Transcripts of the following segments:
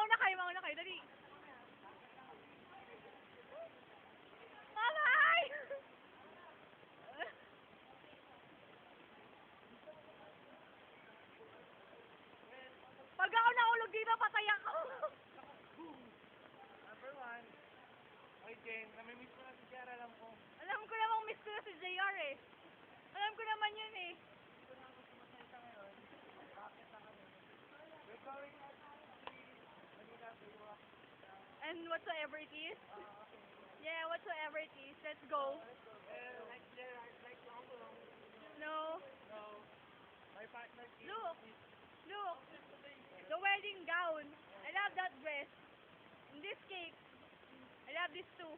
mauna kayo, dali. Mamay! Pag ako nahulog dito, patay ako. Number 1. Okay, Jen, namimiss ko na si JR, alam ko. Alam ko namang miss ko na si JR eh. Alam ko naman yun eh. Dito na ako sumasayta ngayon. Bakit na kami? We're going at Manila to walk. And whatsoever it is. Okay. Yeah, whatsoever it is. Let's go. Like JR, like long. No. No. My partner is... Look. Look. The wedding gown. I love that dress. And this cake. I love this too.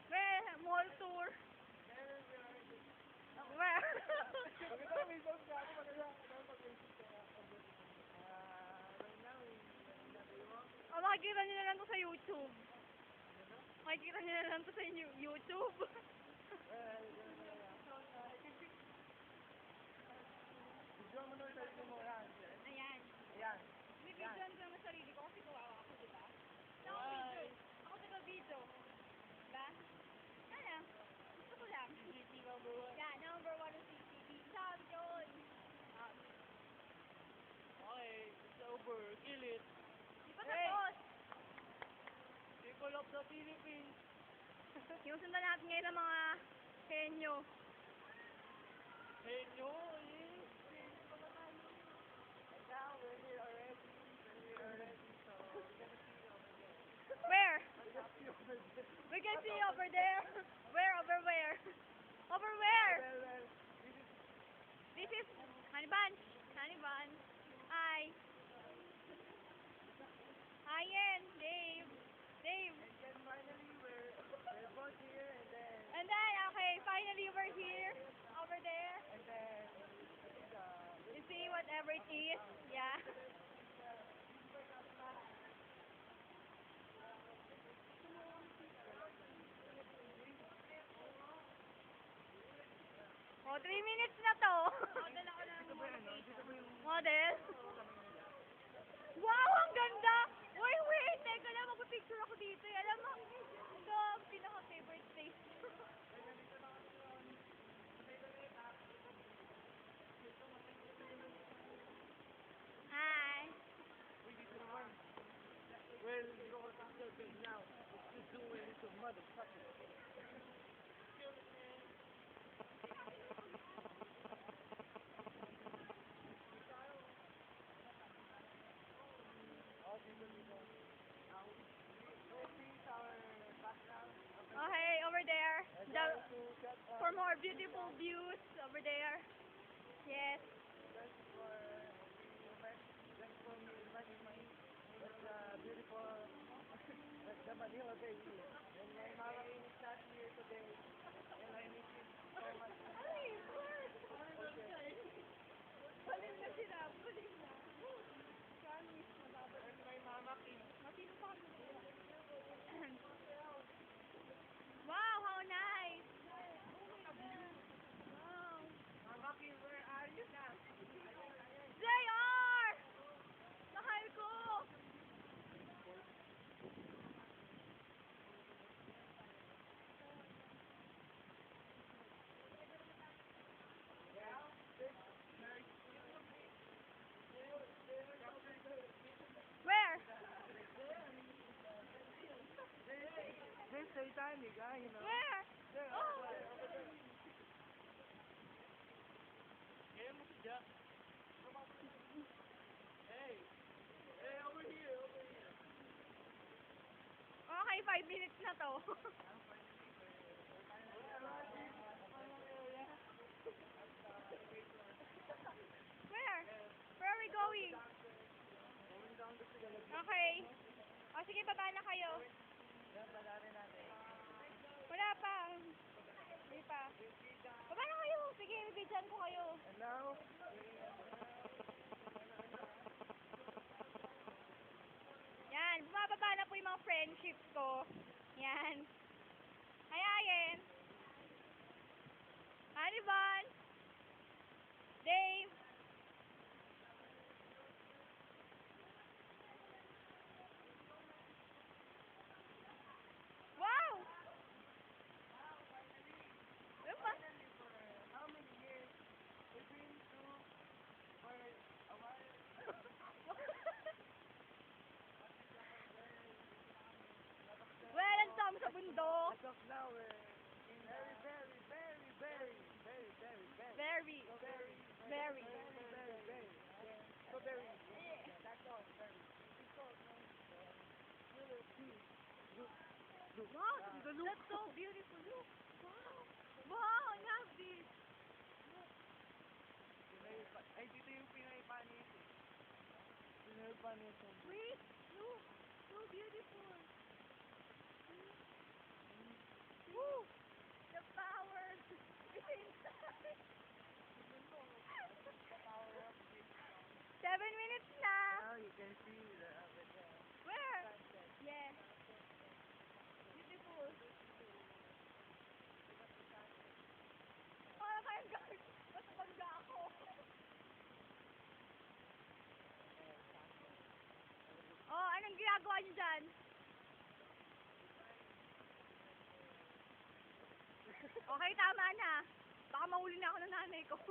Where? Mall tour. Where? Maganda kami sa ako, maganda. Right now, Oh, makikita nyo na lang to sa YouTube. Makikita nyo na lang to sa YouTube. video mo na yung sarili mo yan. Ayan. Ayan. Bibidyoan ko naman sarili ko kasi kawawa ako, diba? Ako taga-video. Diba? Ano? Gusto ko lang. CCTV number 1. Yeah, number 1 ng CCTV. Champion! Okay, it's over. Kill it. Di ba tapos? People of the Philippines. Yung sundan natin ngayon ng mga henyo. Hey, no, yes. And now, we're here already. So, we're gonna see over there. Where? We're gonna see over there. We can see over there. Where? Over where? Over where? Well, This is Honey Bunch. Honey Bunch. Hi. Hi, Yen. Dave. Dave. and then finally, we're both here, And then, okay, finally we're here. Over there. and then, You see whatever it is. Yeah. Oh, 3 minutes na to. Model ako ng model. Wow, ang ganda! Wait, teka lang, magpipicture ako dito. Alam mo, ito ang pinaka-favorite place. Hi. well, you know what I'm saying now. It's just doing it to motherfucker. Okay, over there. For more beautiful views, over there. Yes. Beautiful, like the Manila Bay. And my mama is not here today, and I miss you so much. Ay, bird! Balim na sila, balim na. Promise, mababalik. And my mama is Matino pa kami. Wow, how nice! Wow. Mama Kim, where are you now? JR! Mahal ko! Where? They say time, you know. Where? There, Oh! over there. Kaya mo si Jack. Hey! Hey, over here, over here. Okay, 5 minutes na to. Where? Where are we going? Going down to Tagalog. Okay. O, sige, baba na kayo. Yan, palarin natin. Wala pa. Hindi pa. Baba na kayo. Sige, bibidyan ko kayo. And now, Yan, bumababa na po yung mga friendships ko. Yan. Hayayin. Honey Bun. Dave. Very. Very. So very. That's all. Very. It's all, man. Wow, that's so beautiful. Look. Wow. Wow, I love this. Ay, dito yung Pinoy panis. Pinoy panis. Wait, look. So beautiful. Woo! The power is inside. 7 minutes na. Now you can see the Where? Yes. Beautiful. Parang kayang guys. Mas bangga ako. Oh, anong ginagawa niyo dyan? Okay, tama na. Baka mahuli na ako ng nanay ko.